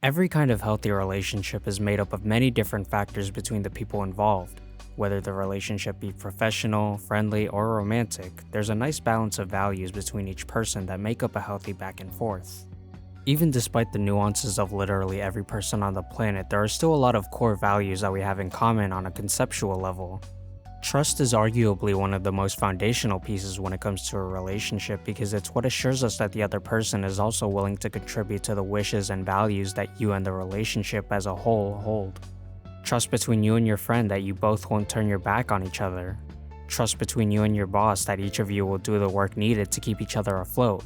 Every kind of healthy relationship is made up of many different factors between the people involved. Whether the relationship be professional, friendly, or romantic, there's a nice balance of values between each person that make up a healthy back and forth. Even despite the nuances of literally every person on the planet, there are still a lot of core values that we have in common on a conceptual level. Trust is arguably one of the most foundational pieces when it comes to a relationship because it's what assures us that the other person is also willing to contribute to the wishes and values that you and the relationship as a whole hold. Trust between you and your friend that you both won't turn your back on each other. Trust between you and your boss that each of you will do the work needed to keep each other afloat.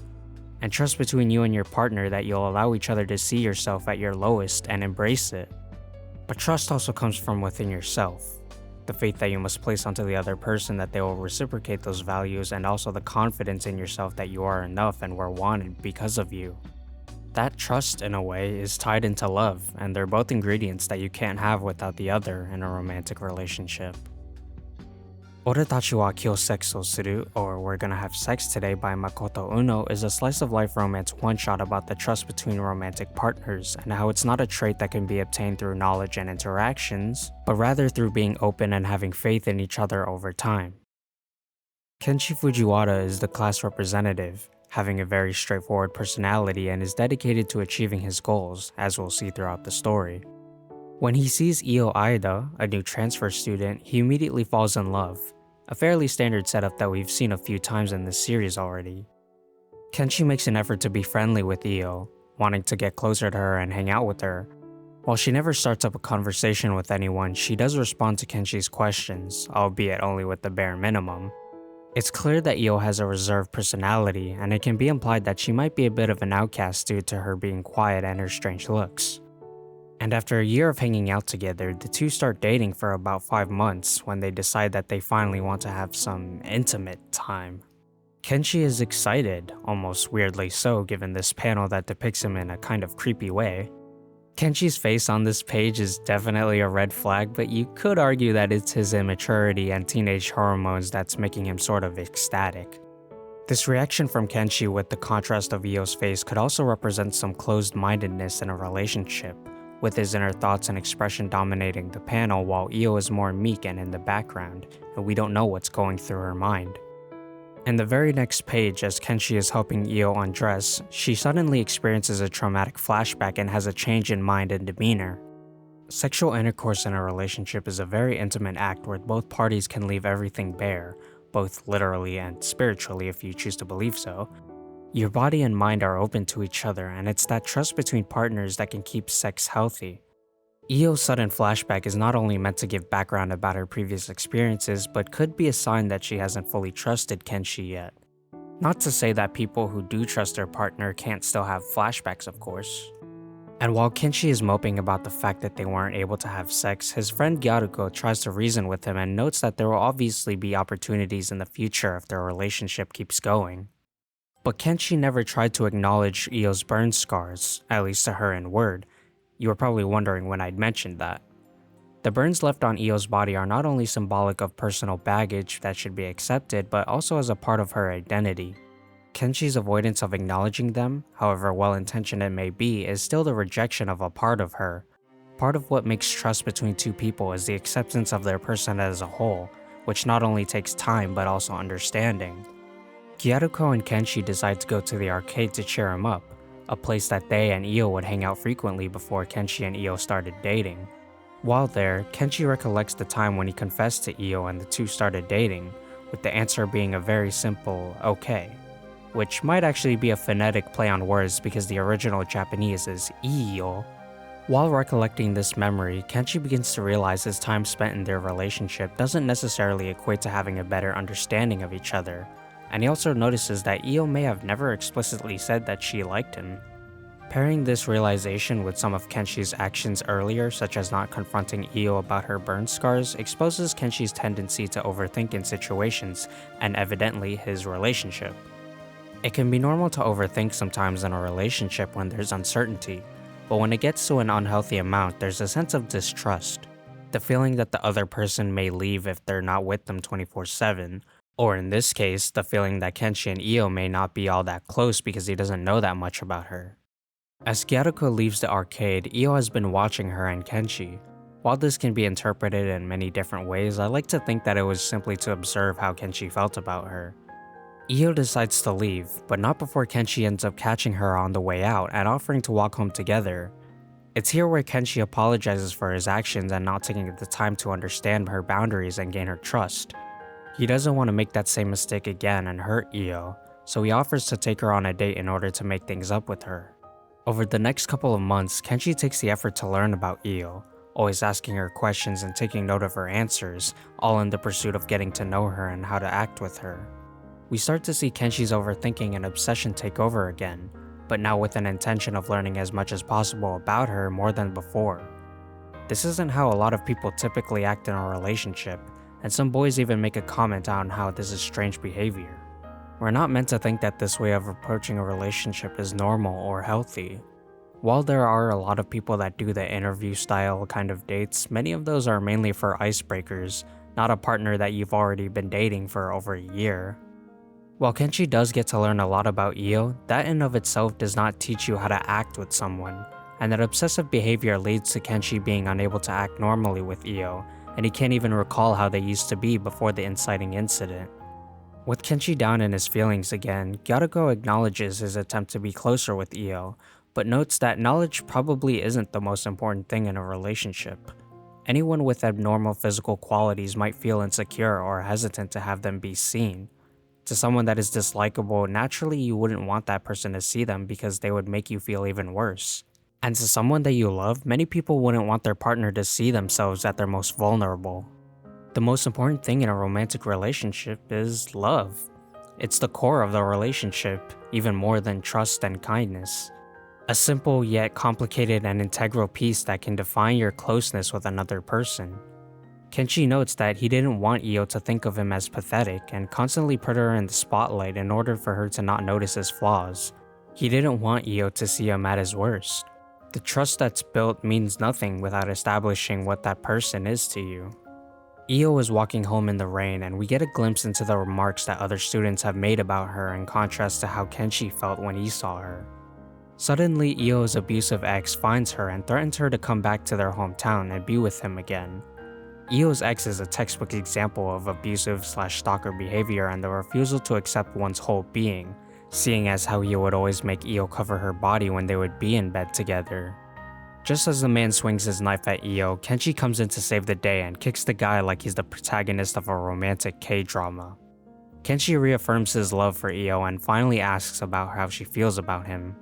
And trust between you and your partner that you'll allow each other to see yourself at your lowest and embrace it. But trust also comes from within yourself. The faith that you must place onto the other person that they will reciprocate those values, and also the confidence in yourself that you are enough and were wanted because of you. That trust, in a way, is tied into love, and they're both ingredients that you can't have without the other in a romantic relationship. Oretachi wa Kyou Sex suru, or We're Gonna Have Sex Today by Makoto Uno, is a slice-of-life romance one-shot about the trust between romantic partners, and how it's not a trait that can be obtained through knowledge and interactions, but rather through being open and having faith in each other over time. Kenshi Fujiwara is the class representative, having a very straightforward personality and is dedicated to achieving his goals, as we'll see throughout the story. When he sees Io Aida, a new transfer student, he immediately falls in love, a fairly standard setup that we've seen a few times in this series already. Kenshi makes an effort to be friendly with Io, wanting to get closer to her and hang out with her. While she never starts up a conversation with anyone, she does respond to Kenshi's questions, albeit only with the bare minimum. It's clear that Io has a reserved personality, and it can be implied that she might be a bit of an outcast due to her being quiet and her strange looks. And after a year of hanging out together, the two start dating for about 5 months when they decide that they finally want to have some intimate time. Kenshi is excited, almost weirdly so given this panel that depicts him in a kind of creepy way. Kenshi's face on this page is definitely a red flag, but you could argue that it's his immaturity and teenage hormones that's making him sort of ecstatic. This reaction from Kenshi with the contrast of Io's face could also represent some closed-mindedness in a relationship, with his inner thoughts and expression dominating the panel while Io is more meek and in the background, and we don't know what's going through her mind. In the very next page, as Kenshi is helping Io undress, she suddenly experiences a traumatic flashback and has a change in mind and demeanor. Sexual intercourse in a relationship is a very intimate act where both parties can leave everything bare, both literally and spiritually if you choose to believe so. Your body and mind are open to each other, and it's that trust between partners that can keep sex healthy. Io's sudden flashback is not only meant to give background about her previous experiences, but could be a sign that she hasn't fully trusted Kenshi yet. Not to say that people who do trust their partner can't still have flashbacks, of course. And while Kenshi is moping about the fact that they weren't able to have sex, his friend Gyaruko tries to reason with him and notes that there will obviously be opportunities in the future if their relationship keeps going. But Kenshi never tried to acknowledge Io's burn scars, at least to her in word. You were probably wondering when I'd mentioned that. The burns left on Io's body are not only symbolic of personal baggage that should be accepted, but also as a part of her identity. Kenshi's avoidance of acknowledging them, however well-intentioned it may be, is still the rejection of a part of her. Part of what makes trust between two people is the acceptance of their person as a whole, which not only takes time but also understanding. Gyaruko and Kenshi decide to go to the arcade to cheer him up, a place that they and Io would hang out frequently before Kenshi and Io started dating. While there, Kenshi recollects the time when he confessed to Io and the two started dating, with the answer being a very simple okay, which might actually be a phonetic play on words because the original Japanese is Iyo. While recollecting this memory, Kenshi begins to realize his time spent in their relationship doesn't necessarily equate to having a better understanding of each other, and he also notices that Io may have never explicitly said that she liked him. Pairing this realization with some of Kenshi's actions earlier, such as not confronting Io about her burn scars, exposes Kenshi's tendency to overthink in situations, and evidently his relationship. It can be normal to overthink sometimes in a relationship when there's uncertainty, but when it gets to an unhealthy amount, there's a sense of distrust. The feeling that the other person may leave if they're not with them 24/7, or in this case, the feeling that Kenshi and Io may not be all that close because he doesn't know that much about her. As Gyaruko leaves the arcade, Io has been watching her and Kenshi. While this can be interpreted in many different ways, I like to think that it was simply to observe how Kenshi felt about her. Io decides to leave, but not before Kenshi ends up catching her on the way out and offering to walk home together. It's here where Kenshi apologizes for his actions and not taking the time to understand her boundaries and gain her trust. He doesn't want to make that same mistake again and hurt Io, so he offers to take her on a date in order to make things up with her. Over the next couple of months, Kenshi takes the effort to learn about Io, always asking her questions and taking note of her answers, all in the pursuit of getting to know her and how to act with her. We start to see Kenshi's overthinking and obsession take over again, but now with an intention of learning as much as possible about her more than before. This isn't how a lot of people typically act in a relationship, and some boys even make a comment on how this is strange behavior. We're not meant to think that this way of approaching a relationship is normal or healthy. While there are a lot of people that do the interview style kind of dates, many of those are mainly for icebreakers, not a partner that you've already been dating for over a year. While Kenshi does get to learn a lot about Io, that in of itself does not teach you how to act with someone, and that obsessive behavior leads to Kenshi being unable to act normally with Io, and he can't even recall how they used to be before the inciting incident. With Kenshi down in his feelings again, Gyaruko acknowledges his attempt to be closer with Io, but notes that knowledge probably isn't the most important thing in a relationship. Anyone with abnormal physical qualities might feel insecure or hesitant to have them be seen. To someone that is dislikable, naturally you wouldn't want that person to see them because they would make you feel even worse. And to someone that you love, many people wouldn't want their partner to see themselves at their most vulnerable. The most important thing in a romantic relationship is love. It's the core of the relationship, even more than trust and kindness. A simple yet complicated and integral piece that can define your closeness with another person. Kenshi notes that he didn't want Io to think of him as pathetic and constantly put her in the spotlight in order for her to not notice his flaws. He didn't want Io to see him at his worst. The trust that's built means nothing without establishing what that person is to you. Io is walking home in the rain, and we get a glimpse into the remarks that other students have made about her in contrast to how Kenshi felt when he saw her. Suddenly, Io's abusive ex finds her and threatens her to come back to their hometown and be with him again. Io's ex is a textbook example of abusive/stalker behavior and the refusal to accept one's whole being, seeing as how he would always make Io cover her body when they would be in bed together. Just as the man swings his knife at Io, Kenshi comes in to save the day and kicks the guy like he's the protagonist of a romantic K-drama. Kenshi reaffirms his love for Io and finally asks about how she feels about him.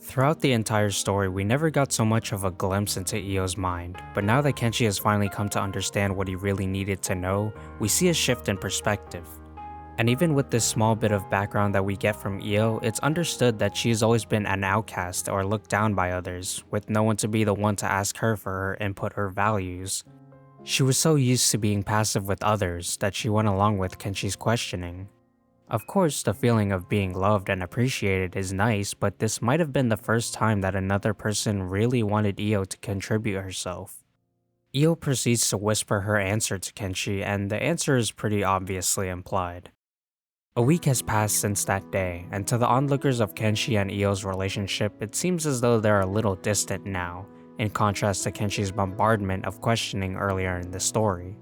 Throughout the entire story, we never got so much of a glimpse into Io's mind, but now that Kenshi has finally come to understand what he really needed to know, we see a shift in perspective. And even with this small bit of background that we get from Io, it's understood that she has always been an outcast or looked down by others, with no one to be the one to ask her for her input or values. She was so used to being passive with others that she went along with Kenshi's questioning. Of course, the feeling of being loved and appreciated is nice, but this might have been the first time that another person really wanted Io to contribute herself. Io proceeds to whisper her answer to Kenshi, and the answer is pretty obviously implied. A week has passed since that day, and to the onlookers of Kenshi and Io's relationship, it seems as though they're a little distant now, in contrast to Kenshi's bombardment of questioning earlier in the story.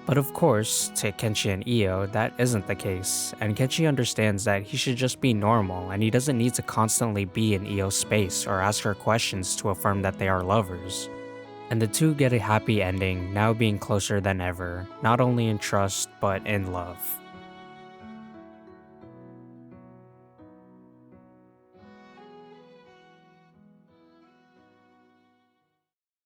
But of course, to Kenshi and Io, that isn't the case, and Kenshi understands that he should just be normal and he doesn't need to constantly be in Io's space or ask her questions to affirm that they are lovers. And the two get a happy ending, now being closer than ever, not only in trust, but in love.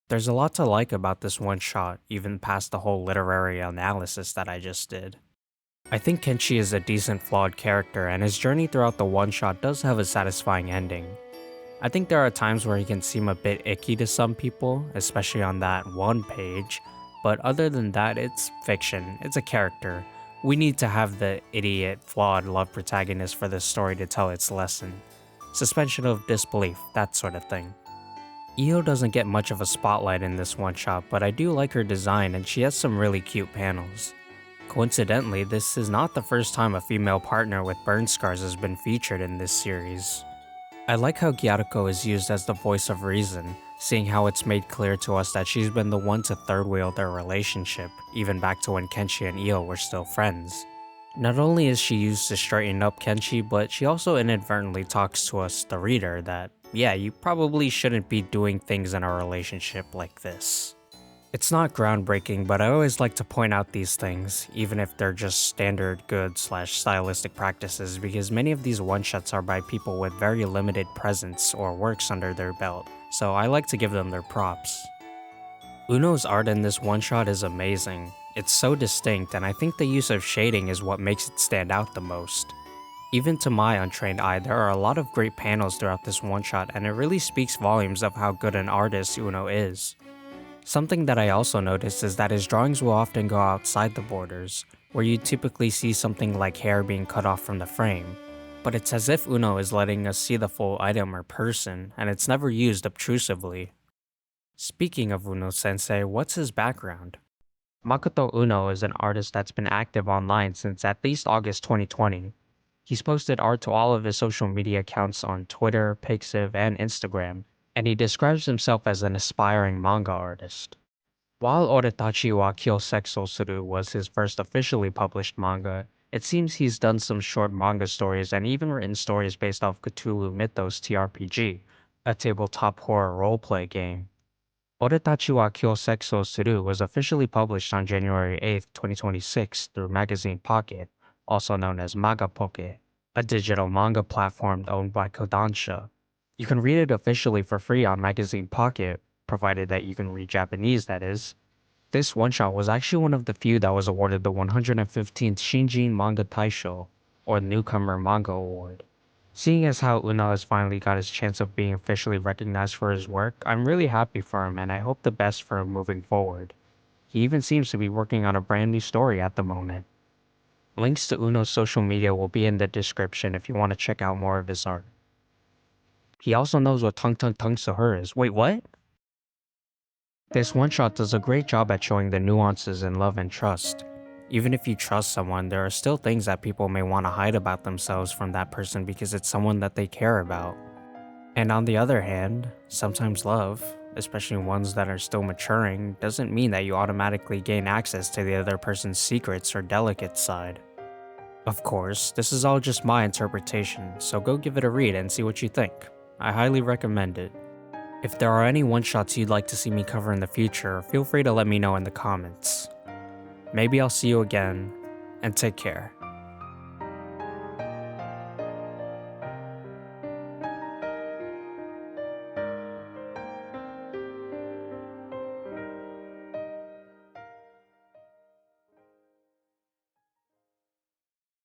There's a lot to like about this one shot, even past the whole literary analysis that I just did. I think Kenshi is a decent flawed character, and his journey throughout the one shot does have a satisfying ending. I think there are times where he can seem a bit icky to some people, especially on that one page, but other than that, it's fiction, it's a character. We need to have the idiot, flawed love protagonist for this story to tell its lesson. Suspension of disbelief, that sort of thing. Io doesn't get much of a spotlight in this one shot, but I do like her design and she has some really cute panels. Coincidentally, this is not the first time a female partner with burn scars has been featured in this series. I like how Gyaruko is used as the voice of reason, seeing how it's made clear to us that she's been the one to third wheel their relationship, even back to when Kenshi and Io were still friends. Not only is she used to straighten up Kenshi, but she also inadvertently talks to us, the reader, that, yeah, you probably shouldn't be doing things in a relationship like this. It's not groundbreaking, but I always like to point out these things, even if they're just standard good/stylistic practices, because many of these one-shots are by people with very limited presence or works under their belt, so I like to give them their props. Uno's art in this one-shot is amazing. It's so distinct, and I think the use of shading is what makes it stand out the most. Even to my untrained eye, there are a lot of great panels throughout this one-shot, and it really speaks volumes of how good an artist Uno is. Something that I also noticed is that his drawings will often go outside the borders, where you typically see something like hair being cut off from the frame. But it's as if Uno is letting us see the full item or person, and it's never used obtrusively. Speaking of Uno-sensei, what's his background? Makoto Uno is an artist that's been active online since at least August 2020. He's posted art to all of his social media accounts on Twitter, Pixiv, and Instagram, and he describes himself as an aspiring manga artist. While Oretachi wa Kyou Sex was his first officially published manga, it seems he's done some short manga stories and even written stories based off Cthulhu Mythos TRPG, a tabletop horror roleplay game. Oretachi wa Kyou Sex was officially published on January 8, 2026 through Magazine Pocket, also known as Manga Pocket, a digital manga platform owned by Kodansha. You can read it officially for free on Magazine Pocket, provided that you can read Japanese, that is. This one-shot was actually one of the few that was awarded the 115th Shinjin Manga Taisho, or Newcomer Manga Award. Seeing as how Uno has finally got his chance of being officially recognized for his work, I'm really happy for him and I hope the best for him moving forward. He even seems to be working on a brand new story at the moment. Links to Uno's social media will be in the description if you want to check out more of his art. He also knows what tung tung tung Sahur is. Wait, what? This one-shot does a great job at showing the nuances in love and trust. Even if you trust someone, there are still things that people may want to hide about themselves from that person because it's someone that they care about. And on the other hand, sometimes love, especially ones that are still maturing, doesn't mean that you automatically gain access to the other person's secrets or delicate side. Of course, this is all just my interpretation, so go give it a read and see what you think. I highly recommend it. If there are any one-shots you'd like to see me cover in the future, feel free to let me know in the comments. Maybe I'll see you again, and take care.